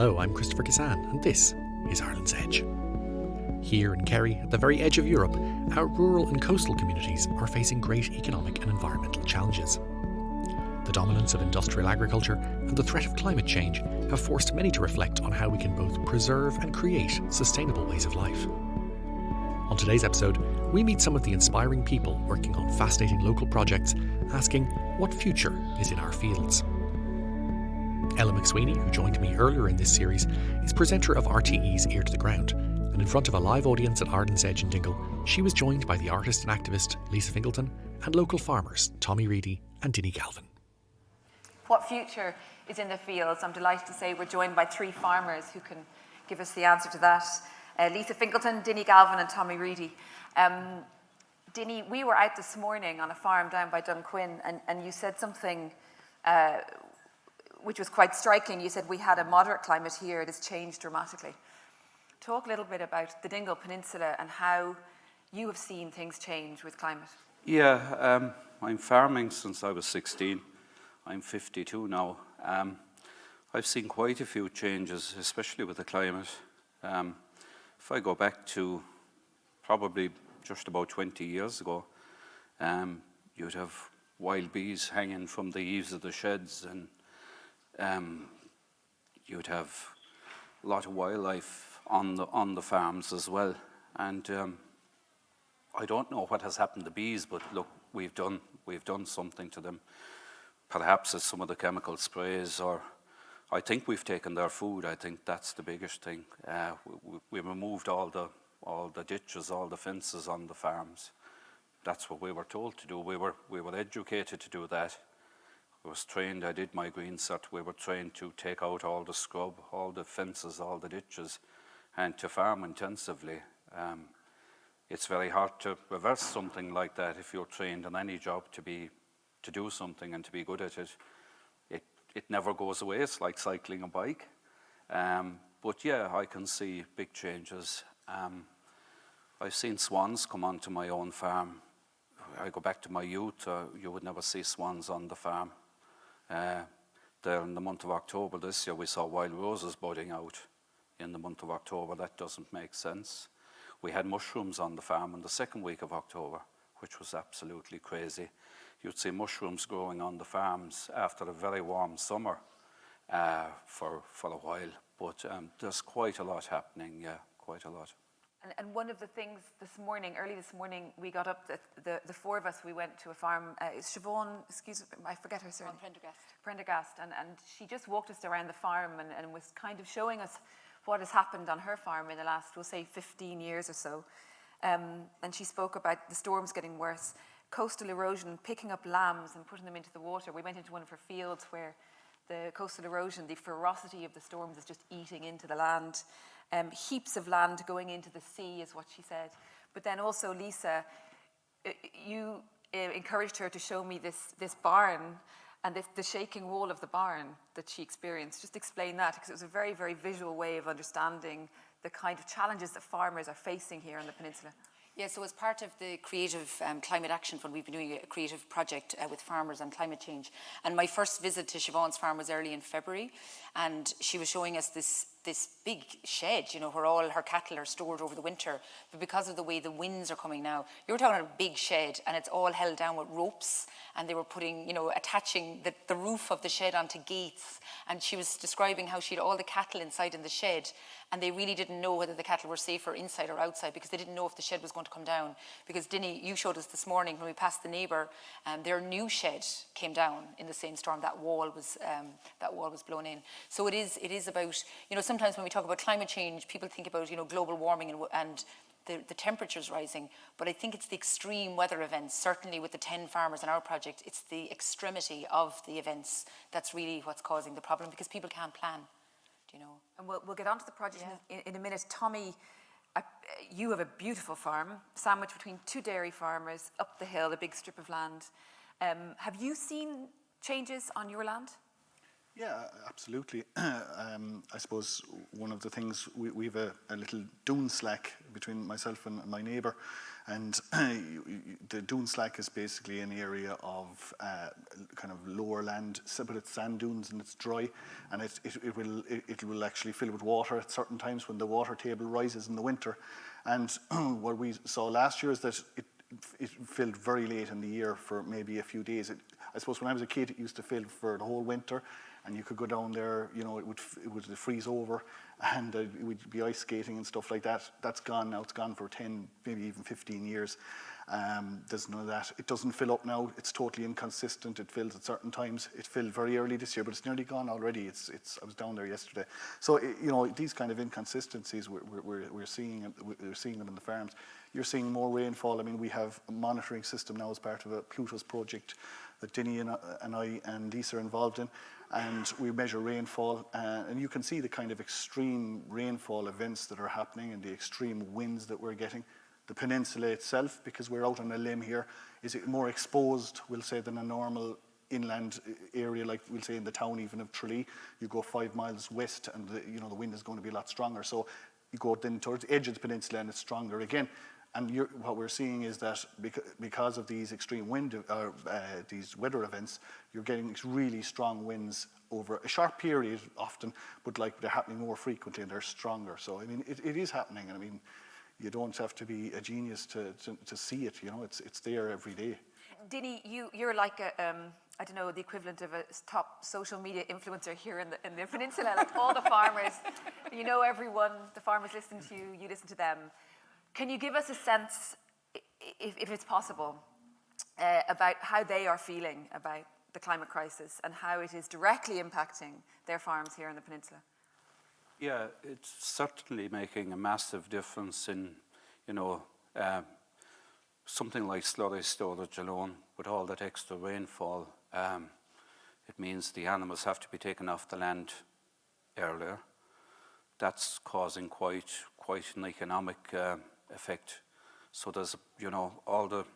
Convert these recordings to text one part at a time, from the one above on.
Hello, I'm Christopher Kazan, and this is Ireland's Edge. Here in Kerry, at the very edge of Europe, our rural and coastal communities are facing great economic and environmental challenges. The dominance of industrial agriculture and the threat of climate change have forced many to reflect on how we can both preserve and create sustainable ways of life. On today's episode, we meet some of the inspiring people working on fascinating local projects, asking what future is in our fields. Ella McSweeney, who joined me earlier in this series, is presenter of RTE's Ear to the Ground, and in front of a live audience at Ireland's Edge in Dingle, she was joined by the artist and activist Lisa Fingleton and local farmers Tommy Reidy and Denny Galvin. What future is in the fields? I'm delighted to say we're joined by three farmers who can give us the answer to that. Lisa Fingleton, Denny Galvin and Tommy Reidy. Denny, we were out this morning on a farm down by Dunquin and you said something which was quite striking. You said we had a moderate climate here, it has changed dramatically. Talk a little bit about the Dingle Peninsula and how you have seen things change with climate. Yeah, I'm farming since I was 16. I'm 52 now. I've seen quite a few changes, especially with the climate. If I go back to probably just about 20 years ago, you'd have wild bees hanging from the eaves of the sheds, and you'd have a lot of wildlife on the farms as well. And I don't know what has happened to bees, but look, we've done something to them. Perhaps it's some of the chemical sprays, or I think we've taken their food. I think that's the biggest thing. We removed all the ditches, all the fences on the farms. That's what we were told to do. We were educated to do that. I was trained, I did my green cert, we were trained to take out all the scrub, all the fences, all the ditches, and to farm intensively. It's very hard to reverse something like that if you're trained in any job to do something and to be good at it. It never goes away, it's like cycling a bike. But yeah, I can see big changes. I've seen swans come onto my own farm. I go back to my youth, you would never see swans on the farm. There in the month of October this year, we saw wild roses budding out in the month of October. That doesn't make sense. We had mushrooms on the farm in the second week of October, which was absolutely crazy. You'd see mushrooms growing on the farms after a very warm summer for a while. But there's quite a lot happening, yeah, quite a lot. And one of the things early this morning, we got up, the four of us, we went to a farm, Siobhan, I forget her surname. Prendergast, and she just walked us around the farm and was kind of showing us what has happened on her farm in the last, we'll say, 15 years or so. And she spoke about the storms getting worse, coastal erosion, picking up lambs and putting them into the water. We went into one of her fields where the coastal erosion, the ferocity of the storms is just eating into the land. Heaps of land going into the sea is what she said. But then also, Lisa, you encouraged her to show me this barn and the shaking wall of the barn that she experienced. Just explain that, because it was a very, very visual way of understanding the kind of challenges that farmers are facing here on the peninsula. Yeah, so as part of the Creative Climate Action Fund, we've been doing a creative project with farmers on climate change. And my first visit to Siobhan's farm was early in February, and she was showing us this big shed, you know, where all her cattle are stored over the winter. But because of the way the winds are coming now, you were talking about a big shed, and it's all held down with ropes, and they were putting, you know, attaching the roof of the shed onto gates. And she was describing how she had all the cattle inside in the shed, and they really didn't know whether the cattle were safer inside or outside, because they didn't know if the shed was going to come down. Because Dinny, you showed us this morning when we passed the neighbour, their new shed came down in the same storm. That wall was blown in. So it is about, you know, sometimes when we talk about climate change, people think about, you know, global warming and the temperatures rising, but I think it's the extreme weather events, certainly with the 10 farmers in our project, it's the extremity of the events that's really what's causing the problem, because people can't plan, do you know. And we'll get onto the project in a minute. Tommy, you have a beautiful farm, sandwiched between two dairy farmers, up the hill, a big strip of land. Have you seen changes on your land? Yeah, absolutely. I suppose one of the things, we have a little dune slack between myself and my neighbour, and the dune slack is basically an area of kind of lower land, but it's sand dunes and it's dry, and it will actually fill with water at certain times when the water table rises in the winter. And what we saw last year is that it filled very late in the year for maybe a few days. I suppose when I was a kid, it used to fill for the whole winter, and you could go down there, you know, it would freeze over, and it would be ice skating and stuff like that. That's gone now. It's gone for 10, maybe even 15 years. There's none of that. It doesn't fill up now. It's totally inconsistent. It fills at certain times. It filled very early this year, but it's nearly gone already. I was down there yesterday. So, you know, these kind of inconsistencies, we're seeing them in the farms. You're seeing more rainfall. I mean, we have a monitoring system now as part of a Pluto's project that Dinny and I and Lisa are involved in, and we measure rainfall, and you can see the kind of extreme rainfall events that are happening and the extreme winds that we're getting. The peninsula itself, because we're out on a limb here, is more exposed, we'll say, than a normal inland area, like we'll say in the town even of Tralee. You go 5 miles west and the wind is going to be a lot stronger. So you go then towards the edge of the peninsula and it's stronger again. And what we're seeing is that because of these extreme these weather events, you're getting really strong winds over a short period often, but like they're happening more frequently and they're stronger. So I mean, it is happening, and I mean, you don't have to be a genius to see it. You know, it's there every day. Dinny, you're like I don't know, the equivalent of a top social media influencer here in the peninsula. Like all the farmers, you know everyone. The farmers listen to you. You listen to them. Can you give us a sense, if it's possible, about how they are feeling about the climate crisis and how it is directly impacting their farms here in the peninsula? Yeah, it's certainly making a massive difference in, something like slurry storage alone. With all that extra rainfall, it means the animals have to be taken off the land earlier. That's causing quite an economic effect. So there's, all the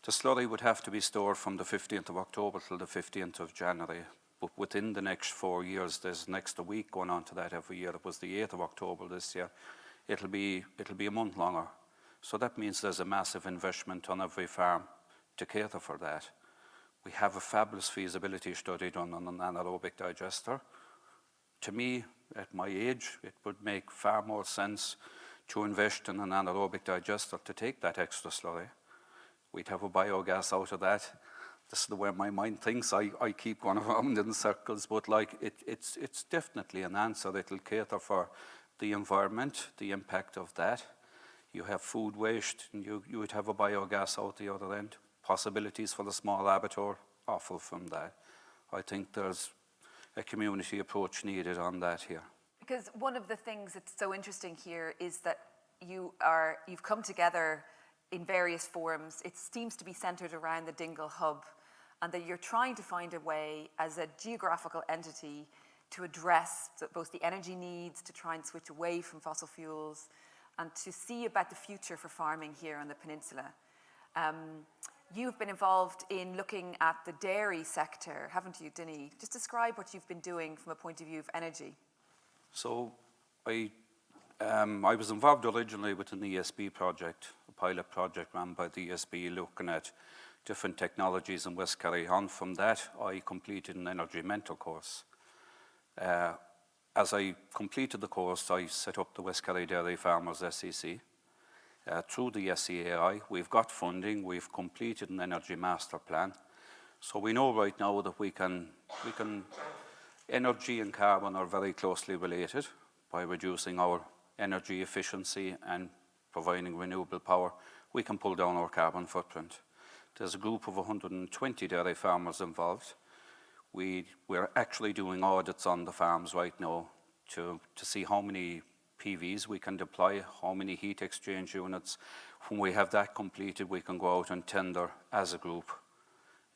slurry would have to be stored from the 15th of October till the 15th of January. But within the next 4 years, there's an extra week going on to that every year. It was the 8th of October this year. It'll be a month longer. So that means there's a massive investment on every farm to cater for that. We have a fabulous feasibility study done on an anaerobic digester. To me, at my age, it would make far more sense to invest in an anaerobic digester to take that extra slurry. We'd have a biogas out of that. This is the way my mind thinks. I keep going around in circles, but it's definitely an answer. It'll cater for the environment, the impact of that. You have food waste, and you would have a biogas out the other end. Possibilities for the small abattoir, awful from that. I think there's a community approach needed on that here. Because one of the things that's so interesting here is that you've come together in various forums. It seems to be centred around the Dingle Hub, and that you're trying to find a way as a geographical entity to address both the energy needs, to try and switch away from fossil fuels, and to see about the future for farming here on the peninsula. You've been involved in looking at the dairy sector, haven't you, Dinny? Just describe what you've been doing from a point of view of energy. So I was involved originally with an ESB project, a pilot project run by the ESB looking at different technologies in West Kerry. On from that, I completed an energy mentor course. As I completed the course, I set up the West Kerry Dairy Farmers SEC. Through the SEAI, we've got funding, we've completed an energy master plan. So we know right now that we can energy and carbon are very closely related. By reducing our energy efficiency and providing renewable power, we can pull down our carbon footprint. There's a group of 120 dairy farmers involved. We're actually doing audits on the farms right now to see how many PVs we can deploy, how many heat exchange units. When we have that completed, we can go out and tender as a group.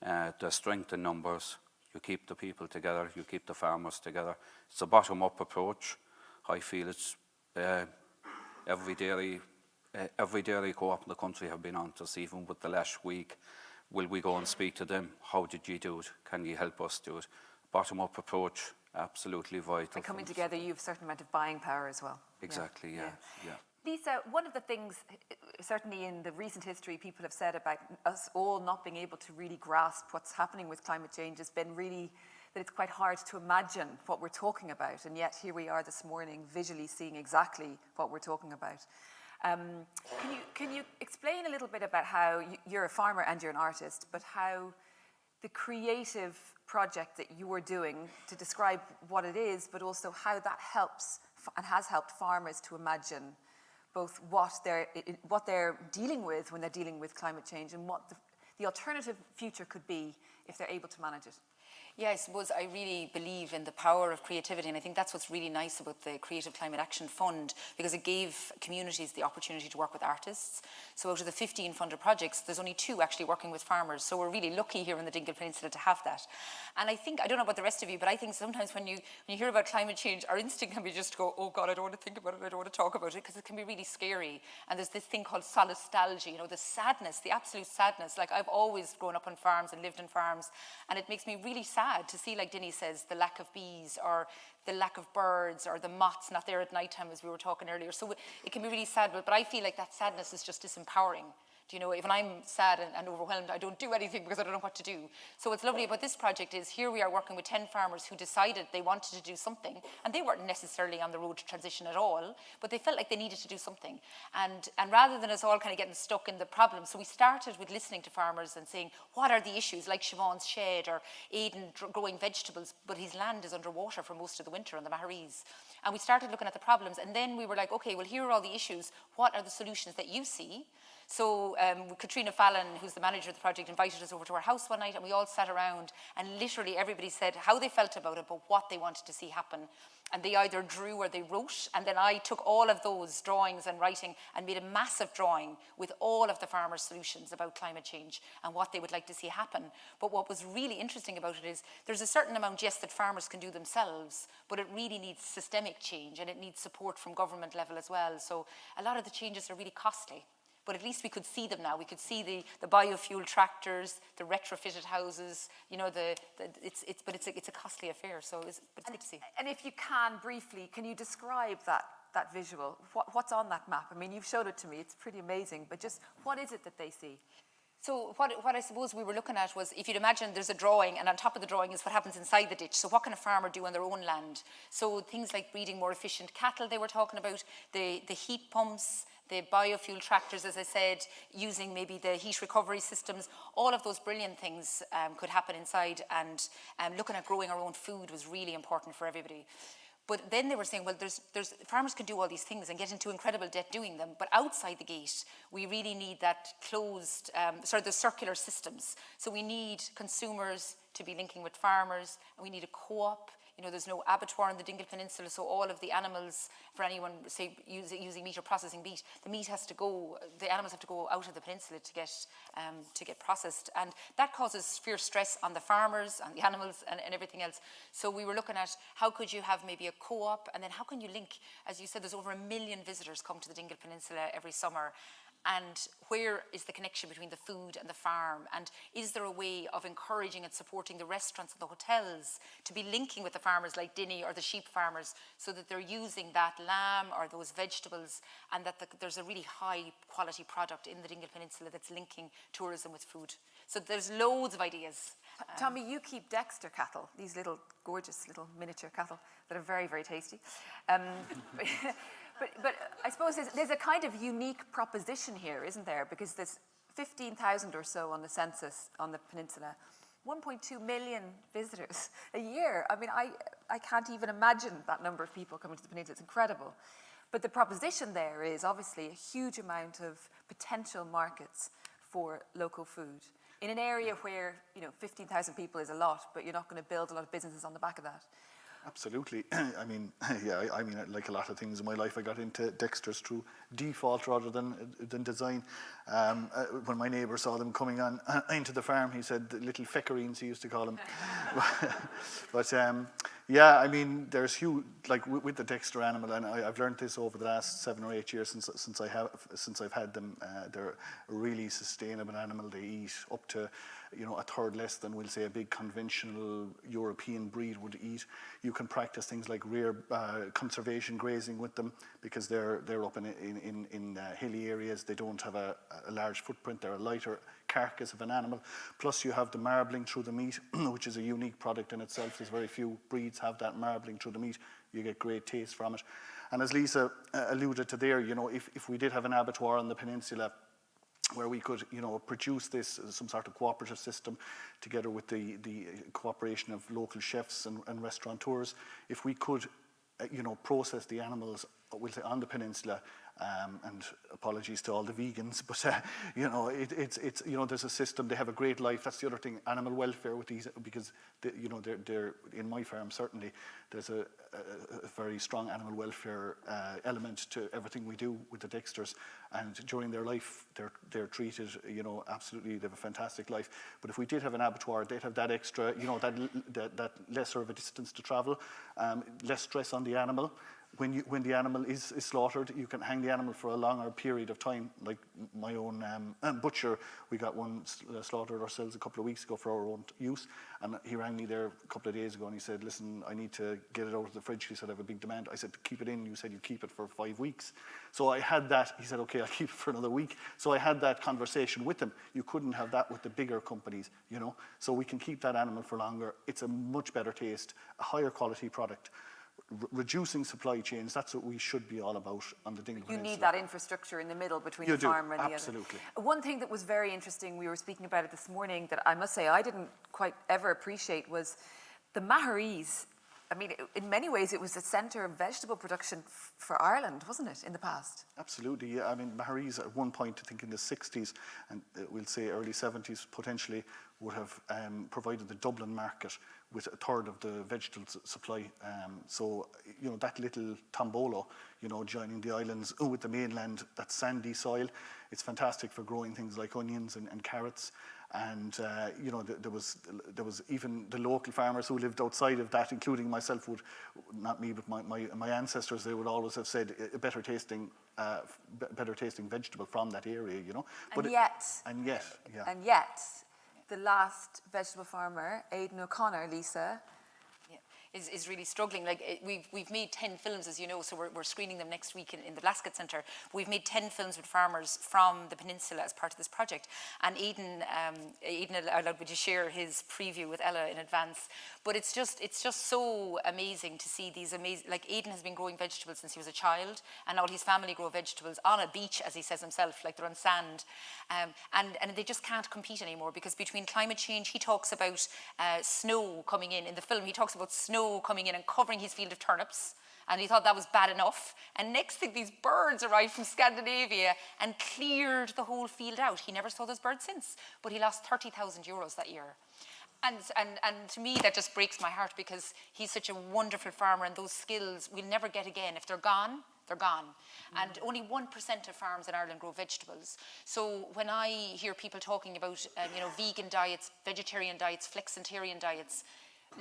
The strength in numbers, you keep the people together, you keep the farmers together. It's a bottom-up approach. I feel it's every dairy co-op in the country have been on to us, even with the last week. Will we go and speak to them? How did you do it? Can you help us do it? bottom-up approach, absolutely vital. And coming together, you have a certain amount of buying power as well. Exactly, yeah. Lisa, one of the things, certainly in the recent history, people have said about us all not being able to really grasp what's happening with climate change has been really that it's quite hard to imagine what we're talking about. And yet here we are this morning visually seeing exactly what we're talking about. Can you explain a little bit about how you're a farmer and you're an artist, but how the creative project that you are doing to describe what it is, but also how that helps and has helped farmers to imagine both what they're dealing with when they're dealing with climate change and what the alternative future could be if they're able to manage it? Yeah, I suppose I really believe in the power of creativity, and I think that's what's really nice about the Creative Climate Action Fund, because it gave communities the opportunity to work with artists. So out of the 15 funded projects, there's only 2 actually working with farmers, so we're really lucky here in the Dingle Peninsula to have that. And I think, I don't know about the rest of you, but I think sometimes when you hear about climate change, our instinct can be just to go, oh God, I don't want to think about it, I don't want to talk about it, because it can be really scary. And there's this thing called solastalgia, you know, the sadness, the absolute sadness. Like, I've always grown up on farms and lived in farms, and it makes me really sad to see, like Denny says, the lack of bees or the lack of birds or the moths not there at nighttime, as we were talking earlier. So it can be really sad, but I feel like that sadness is just disempowering. Do you know, when I'm sad and overwhelmed, I don't do anything because I don't know what to do. So what's lovely about this project is here we are working with 10 farmers who decided they wanted to do something, and they weren't necessarily on the road to transition at all, but they felt like they needed to do something. And rather than us all kind of getting stuck in the problem, so we started with listening to farmers and saying, what are the issues, like Siobhan's shed or Aiden growing vegetables, but his land is underwater for most of the winter on the Maharis. And we started looking at the problems, and then we were like, okay, well, here are all the issues. What are the solutions that you see? So Katrina Fallon, who's the manager of the project, invited us over to her house one night, and we all sat around, and literally everybody said how they felt about it, but what they wanted to see happen. And they either drew or they wrote, and then I took all of those drawings and writing and made a massive drawing with all of the farmers' solutions about climate change and what they would like to see happen. But what was really interesting about it is there's a certain amount, yes, that farmers can do themselves, but it really needs systemic change, and it needs support from government level as well. So a lot of the changes are really costly. But at least we could see them now. We could see the biofuel tractors, the retrofitted houses. You know, it's a costly affair. So it's good to see. And if you can briefly, can you describe that visual? What's on that map? I mean, you've showed it to me. It's pretty amazing. But just what is it that they see? So what I suppose we were looking at was, if you'd imagine there's a drawing, and on top of the drawing is what happens inside the ditch. So what can a farmer do on their own land? So things like breeding more efficient cattle they were talking about, the heat pumps, the biofuel tractors, as I said, using maybe the heat recovery systems, all of those brilliant things could happen inside, and looking at growing our own food was really important for everybody. But then they were saying, well, there's farmers can do all these things and get into incredible debt doing them, but outside the gate, we really need that closed, the circular systems. So we need consumers to be linking with farmers, and we need a co-op. You know, there's no abattoir in the Dingle Peninsula, so all of the animals, for anyone, say, using meat or processing meat, the animals have to go out of the peninsula to get processed. And that causes fierce stress on the farmers, on the animals, and everything else. So we were looking at how could you have maybe a co-op, and then how can you link, as you said, there's over 1 million visitors come to the Dingle Peninsula every summer. And where is the connection between the food and the farm? And is there a way of encouraging and supporting the restaurants and the hotels to be linking with the farmers like Dinny or the sheep farmers, so that they're using that lamb or those vegetables, and that there's a really high quality product in the Dingle Peninsula that's linking tourism with food? So there's loads of ideas. Tommy, you keep Dexter cattle, these little gorgeous little miniature cattle that are very, very tasty. But I suppose there's a kind of unique proposition here, isn't there? Because there's 15,000 or so on the census on the peninsula, 1.2 million visitors a year. I mean, I can't even imagine that number of people coming to the peninsula. It's incredible. But the proposition there is obviously a huge amount of potential markets for local food in an area where, 15,000 people is a lot, but you're not going to build a lot of businesses on the back of that. Absolutely. I mean, like a lot of things in my life, I got into Dexter's through default rather than design. When my neighbour saw them coming on into the farm, he said, the little feckerines, he used to call them. But I mean, there's huge, like with the Dexter animal, and I've learned this over the last 7 or 8 years since I've had them. They're a really sustainable animal. They eat up to you know, a third less than, we'll say, a big conventional European breed would eat. You can practice things like rear conservation grazing with them, because they're up in hilly areas. They don't have a large footprint. They're a lighter carcass of an animal. Plus you have the marbling through the meat, which is a unique product in itself. There's very few breeds have that marbling through the meat. You get great taste from it. And as Lisa alluded to there, you know, if we did have an abattoir on the peninsula where we could, you know, produce this as some sort of cooperative system together with the cooperation of local chefs and restaurateurs, if we could, you know, process the animals, we'll say, on the peninsula, and apologies to all the vegans, but you know, it's you know, there's a system. They have a great life. That's the other thing. Animal welfare with these, because you know, they're in my farm certainly. There's a very strong animal welfare element to everything we do with the Dexters, and during their life, they're treated, you know, absolutely. They have a fantastic life. But if we did have an abattoir, they'd have that extra, you know, that lesser of a distance to travel, less stress on the animal. When the animal is slaughtered, you can hang the animal for a longer period of time. Like my own butcher, we got one slaughtered ourselves a couple of weeks ago for our own use, and he rang me there a couple of days ago and he said, listen, I need to get it out of the fridge. He said, I have a big demand. I said, keep it in. You said you keep it for 5 weeks. So I had that. He said, okay, I'll keep it for another week. So I had that conversation with him. You couldn't have that with the bigger companies, you know. So we can keep that animal for longer. It's a much better taste, a higher quality product. Reducing supply chains, that's what we should be all about on the Dingle Peninsula. You need that infrastructure in the middle between You the do, farmer and absolutely. the other. One thing that was very interesting, we were speaking about it this morning, that I must say I didn't quite ever appreciate, was the Maharis. I mean, in many ways, it was the centre of vegetable production for Ireland, wasn't it, in the past? Absolutely, yeah. I mean, Maharis at one point, I think in the 60s, and we'll say early 70s potentially, would have provided the Dublin market with a third of the vegetable supply. So, you know, that little tombolo, you know, joining the islands with the mainland, that sandy soil, it's fantastic for growing things like onions and carrots. And you know, there was even the local farmers who lived outside of that, including myself, would, not me, but my ancestors, they would always have said a better tasting vegetable from that area, you know. And yet, the last vegetable farmer, Aiden OConnor, Lisa, is really struggling. Like we've made 10 films, as you know, so we're screening them next week in the Blasket Centre. We've made 10 films with farmers from the peninsula as part of this project. And Aiden allowed me to share his preview with Ella in advance. But it's just so amazing to see these amazing, like Aiden has been growing vegetables since he was a child, and all his family grow vegetables on a beach, as he says himself, like they're on sand. And they just can't compete anymore, because between climate change, he talks about snow coming in the film, he talks about snow coming in and covering his field of turnips, and he thought that was bad enough. And next thing, these birds arrived from Scandinavia and cleared the whole field out. He never saw those birds since, but he lost €30,000 that year. And to me, that just breaks my heart, because he's such a wonderful farmer, and those skills we'll never get again. If they're gone, they're gone. And only 1% of farms in Ireland grow vegetables. So when I hear people talking about you know, vegan diets, vegetarian diets, flexitarian diets,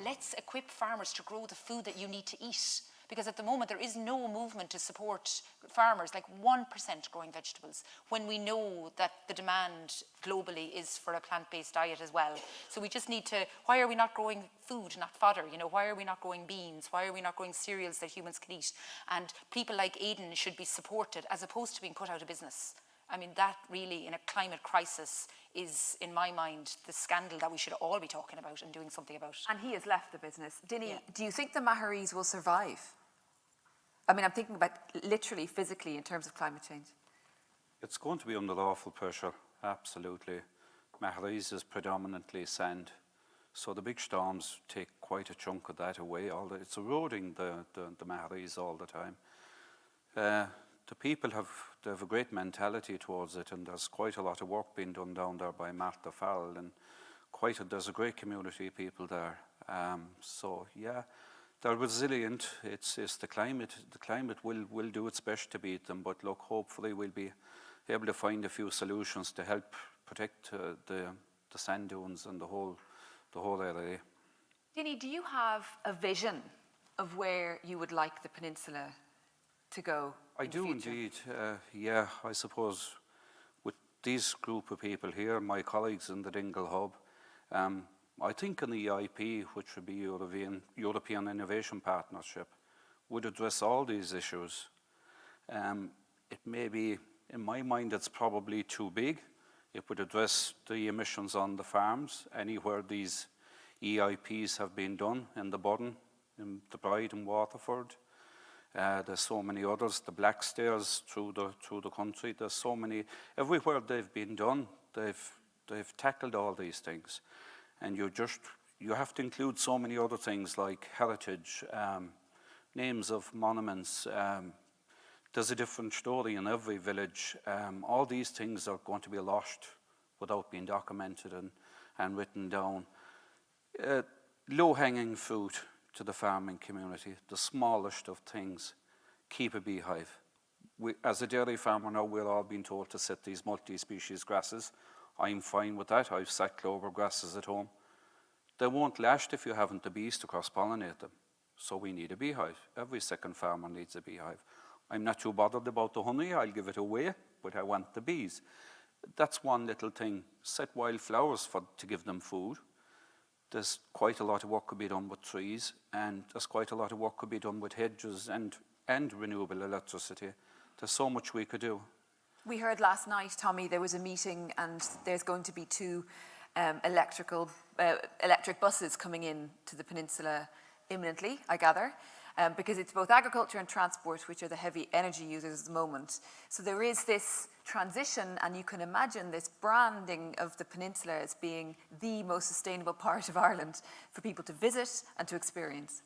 let's equip farmers to grow the food that you need to eat. Because at the moment, there is no movement to support farmers, like 1% growing vegetables, when we know that the demand globally is for a plant-based diet as well. So we just need to, why are we not growing food, not fodder? You know, why are we not growing beans? Why are we not growing cereals that humans can eat? And people like Aiden should be supported, as opposed to being put out of business. I mean, that really, in a climate crisis, is, in my mind, the scandal that we should all be talking about and doing something about. And he has left the business. Dinny, do you think the Maharis will survive? I mean, I'm thinking about literally, physically, in terms of climate change. It's going to be under lawful pressure, absolutely. Maharis is predominantly sand, so the big storms take quite a chunk of that away. It's eroding the Maharis all the time. The people have a great mentality towards it, and there's quite a lot of work being done down there by Martha Farrell, and there's a great community of people there. So yeah, they're resilient. It's the climate. The climate will do its best to beat them, but look, hopefully we'll be able to find a few solutions to help protect the sand dunes and the whole area. Dinny, do you have a vision of where you would like the peninsula to go? I do indeed. Yeah, I suppose with this group of people here, my colleagues in the Dingle Hub, I think an EIP, which would be European Innovation Partnership, would address all these issues. It may be, in my mind, it's probably too big. It would address the emissions on the farms, anywhere these EIPs have been done, in the Budden, in the Bride and Waterford. There's so many others, the Blackstairs through the country. There's so many, everywhere they've been done, they've tackled all these things. And you have to include so many other things like heritage, names of monuments. There's a different story in every village. All these things are going to be lost without being documented and written down. Low-hanging fruit to the farming community, the smallest of things, keep a beehive. As a dairy farmer now, we're all being told to set these multi-species grasses. I'm fine with that. I've set clover grasses at home. They won't last if you haven't the bees to cross-pollinate them. So we need a beehive. Every second farmer needs a beehive. I'm not too bothered about the honey. I'll give it away, but I want the bees. That's one little thing. Set wildflowers to give them food. There's quite a lot of work could be done with trees, and there's quite a lot of work could be done with hedges and renewable electricity. There's so much we could do. We heard last night, Tommy, there was a meeting and there's going to be 2 electric buses coming in to the peninsula imminently, I gather, because it's both agriculture and transport, which are the heavy energy users at the moment. So there is this transition, and you can imagine this branding of the peninsula as being the most sustainable part of Ireland for people to visit and to experience.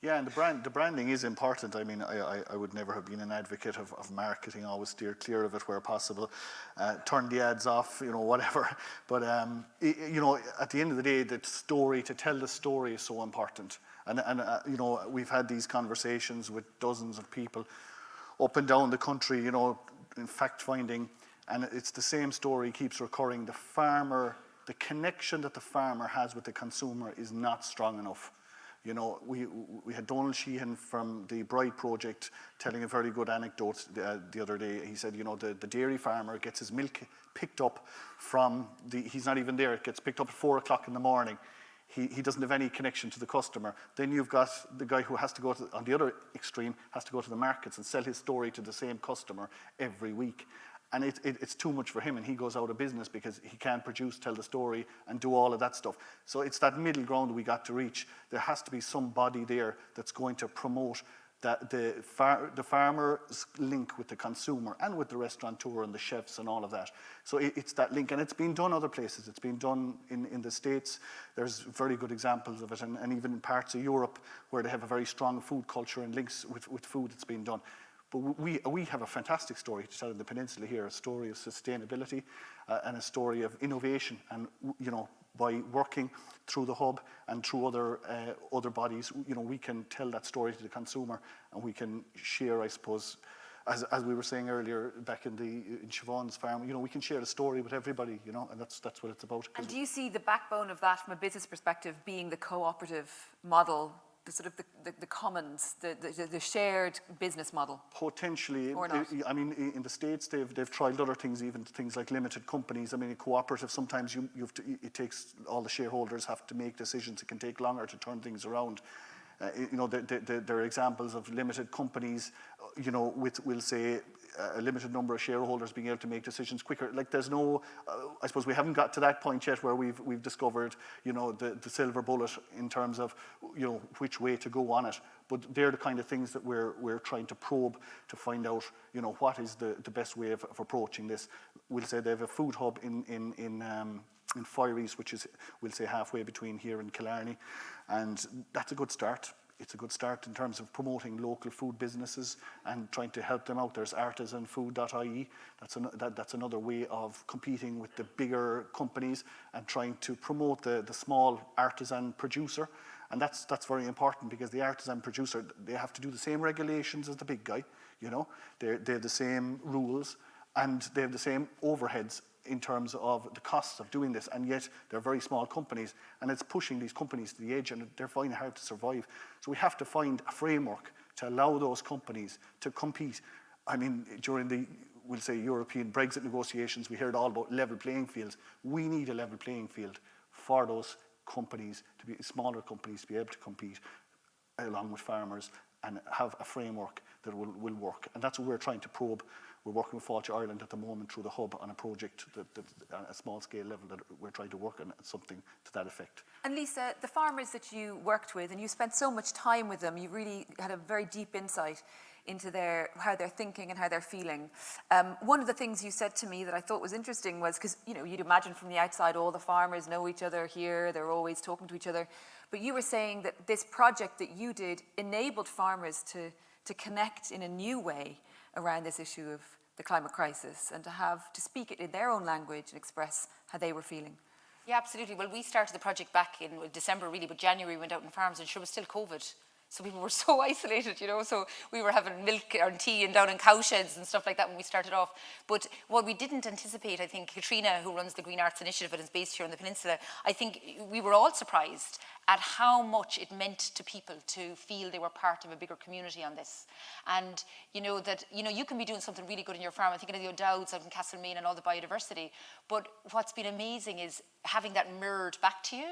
Yeah, and the branding is important. I mean, I would never have been an advocate of marketing, always steer clear of it where possible, turn the ads off, whatever. But, at the end of the day, to tell the story is so important. And we've had these conversations with dozens of people up and down the country, in fact-finding, and it's the same story keeps recurring. The farmer, the connection that the farmer has with the consumer is not strong enough. We had Donald Sheehan from the Bride project telling a very good anecdote the other day. He said, the dairy farmer gets his milk picked up from he's not even there. It gets picked up at 4 o'clock in the morning. He doesn't have any connection to the customer. Then you've got the guy who has to go on the other extreme, has to go to the markets and sell his story to the same customer every week. And it's too much for him, and he goes out of business because he can't produce, tell the story, and do all of that stuff. So it's that middle ground we got to reach. There has to be somebody there that's going to promote that the farmer's link with the consumer and with the restaurateur and the chefs and all of that. So it's that link, and it's been done other places. It's been done in the States. There's very good examples of it, and even in parts of Europe where they have a very strong food culture and links with food, it's been done. But we have a fantastic story to tell in the peninsula here, a story of sustainability and a story of innovation. And, by working through the hub and through other bodies, we can tell that story to the consumer, and we can share, I suppose, as we were saying earlier back in Siobhan's farm, we can share the story with everybody, and that's what it's about. And do you see the backbone of that from a business perspective being the cooperative model, the sort of the commons, the shared business model? Potentially. Or not? I mean, in the States, they've tried other things, even things like limited companies. I mean, a cooperative, sometimes it takes, all the shareholders have to make decisions. It can take longer to turn things around. There are examples of limited companies, with, we'll say, a limited number of shareholders being able to make decisions quicker. Like, there's no, I suppose we haven't got to that point yet where we've discovered, the silver bullet in terms of, which way to go on it. But they're the kind of things that we're trying to probe to find out, what is the best way of approaching this. We'll say they have a food hub in Fires, which is, we'll say, halfway between here and Killarney, and that's a good start. It's a good start in terms of promoting local food businesses and trying to help them out. There's artisanfood.ie. That's another way of competing with the bigger companies and trying to promote the small artisan producer. And that's very important, because the artisan producer, they have to do the same regulations as the big guy. They have the same rules, and they have the same overheads in terms of the costs of doing this, and yet they're very small companies, and it's pushing these companies to the edge, and they're finding it hard to survive. So we have to find a framework to allow those companies to compete. I mean, during the, we'll say, European Brexit negotiations, we heard all about level playing fields. We need a level playing field for those companies, smaller companies, to be able to compete along with farmers and have a framework that will work. And that's what we're trying to probe. We're working with Fáilte Ireland at the moment through the hub on a project that on a small scale level that we're trying to work on something to that effect. And Lisa, the farmers that you worked with, and you spent so much time with them, you really had a very deep insight into how they're thinking and how they're feeling. One of the things you said to me that I thought was interesting was, because you'd imagine from the outside all the farmers know each other here, they're always talking to each other, but you were saying that this project that you did enabled farmers to connect in a new way around this issue of the climate crisis and to speak it in their own language and express how they were feeling. Yeah, absolutely. Well, we started the project back in December, really, but January we went out in farms and sure it was still COVID. So people were so isolated, so we were having milk or tea and down in cowsheds and stuff like that when we started off. But what we didn't anticipate, I think, Katrina, who runs the Green Arts Initiative and is based here on the peninsula, I think we were all surprised at how much it meant to people to feel they were part of a bigger community on this. And, that you can be doing something really good in your farm. I'm thinking of the O'Dowds out in Castlemaine and all the biodiversity. But what's been amazing is having that mirrored back to you.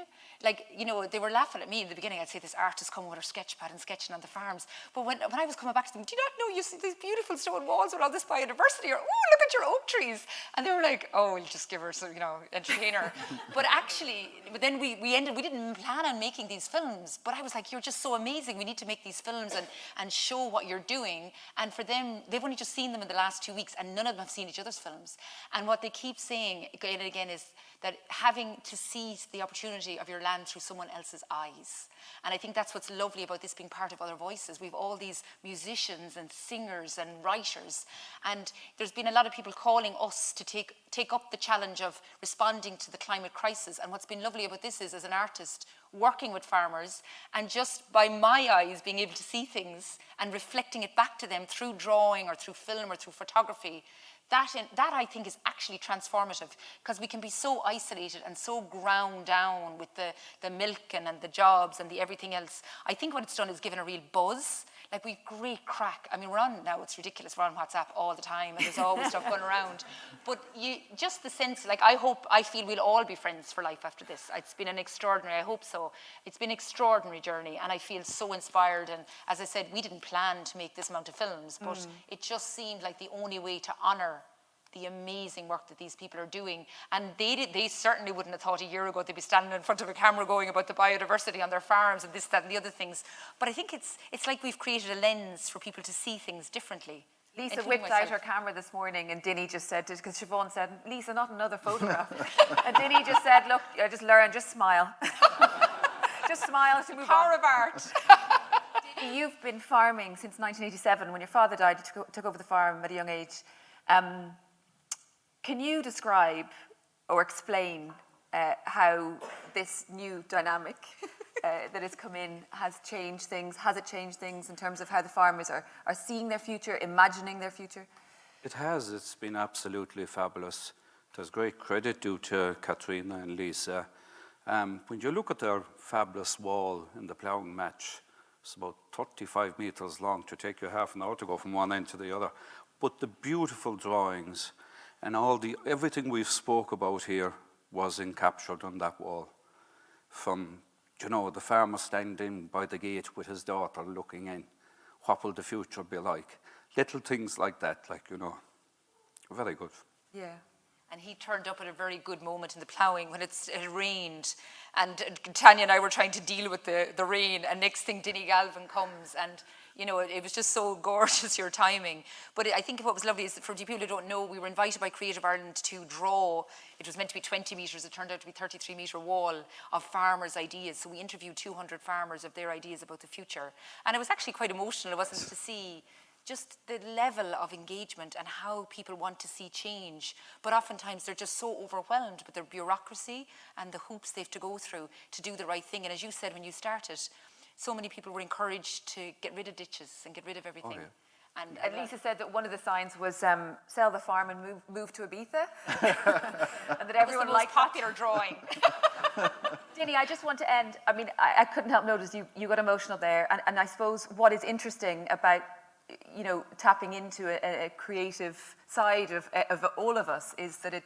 Like, they were laughing at me in the beginning. I'd say this artist coming with her sketch pad and sketching on the farms. But when I was coming back to them, do you not know you see these beautiful stone walls with all this biodiversity? Or, oh, look at your oak trees. And they were like, oh, we'll just give her some, entertain her. But actually, then we didn't plan on making these films. But I was like, you're just so amazing. We need to make these films and show what you're doing. And for them, they've only just seen them in the last 2 weeks and none of them have seen each other's films. And what they keep saying again and again is that having to see the opportunity of your land through someone else's eyes. And I think that's what's lovely about this being part of Other Voices. We've all these musicians and singers and writers. And there's been a lot of people calling us to take up the challenge of responding to the climate crisis. And what's been lovely about this is, as an artist, working with farmers and just by my eyes being able to see things and reflecting it back to them through drawing or through film or through photography, that I think is actually transformative, because we can be so isolated and so ground down with the milk and the jobs and the everything else. I think what it's done is given a real buzz. Like, we've great crack. I mean, we're on now, it's ridiculous, we're on WhatsApp all the time and there's always stuff going around. But just the sense, like, I feel we'll all be friends for life after this. It's been an extraordinary, I hope so, it's been an extraordinary journey and I feel so inspired. And as I said, we didn't plan to make this amount of films, but it just seemed like the only way to honour the amazing work that these people are doing. And they certainly wouldn't have thought a year ago they'd be standing in front of a camera going about the biodiversity on their farms and this, that and the other things. But I think it's like we've created a lens for people to see things differently. Lisa whipped out her camera this morning and Dinny just said, because Siobhan said, Lisa, not another photograph. And Dinny just said, look, I just learned, just smile. Just smile to move on. Power of art. You've been farming since 1987. When your father died, you took over the farm at a young age. Can you describe or explain how this new dynamic that has come in has changed things? Has it changed things in terms of how the farmers are seeing their future, imagining their future? It has. It's been absolutely fabulous. There's great credit due to Katrina and Lisa. When you look at their fabulous wall in the ploughing match, it's about 35 metres long. To take you half an hour to go from one end to the other. But the beautiful drawings and everything we've spoke about here was encaptured on that wall. From, the farmer standing by the gate with his daughter looking in. What will the future be like? Little things like that, very good. Yeah. And he turned up at a very good moment in the ploughing when it rained. And Tanya and I were trying to deal with the rain. And next thing, Denny Galvin comes. And, it was just so gorgeous, your timing. But I think what was lovely is that for people who don't know, we were invited by Creative Ireland to draw. It was meant to be 20 metres. It turned out to be 33-metre wall of farmers' ideas. So we interviewed 200 farmers of their ideas about the future. And it was actually quite emotional. It wasn't to see just the level of engagement and how people want to see change. But oftentimes they're just so overwhelmed with their bureaucracy and the hoops they have to go through to do the right thing. And as you said when you started, so many people were encouraged to get rid of ditches and get rid of everything. Oh, yeah. And Lisa said that one of the signs was sell the farm and move to Ibiza. And that everyone liked popular drawing. Dinny, I just want to end. I mean, I couldn't help notice you got emotional there. And I suppose what is interesting about tapping into a creative side of all of us is that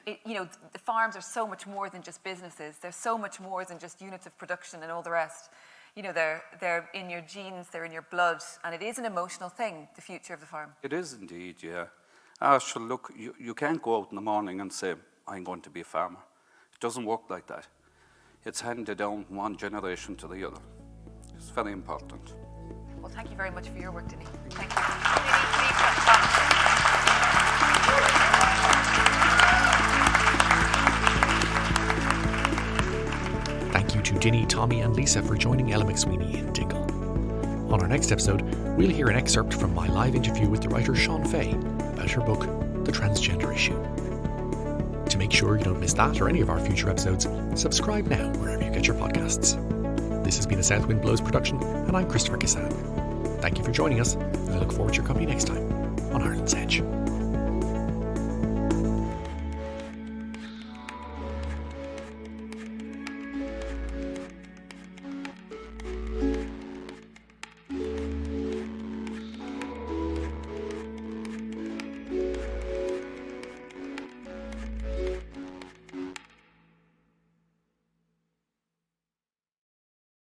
the farms are so much more than just businesses. They're so much more than just units of production and all the rest. They're in your genes, they're in your blood, and it is an emotional thing, the future of the farm. It is indeed, yeah. So look, you can't go out in the morning and say, I'm going to be a farmer. It doesn't work like that. It's handed down one generation to the other. It's very important. Well, thank you very much for your work, Denny. Thank you. Thank you to Dinny, Tommy and Lisa for joining Ella McSweeney in Dingle. On our next episode, we'll hear an excerpt from my live interview with the writer Sean Fay about her book, The Transgender Issue. To make sure you don't miss that or any of our future episodes, subscribe now wherever you get your podcasts. This has been a South Wind Blows production, and I'm Christopher Kissan. Thank you for joining us, and I look forward to your company next time on Ireland's Edge.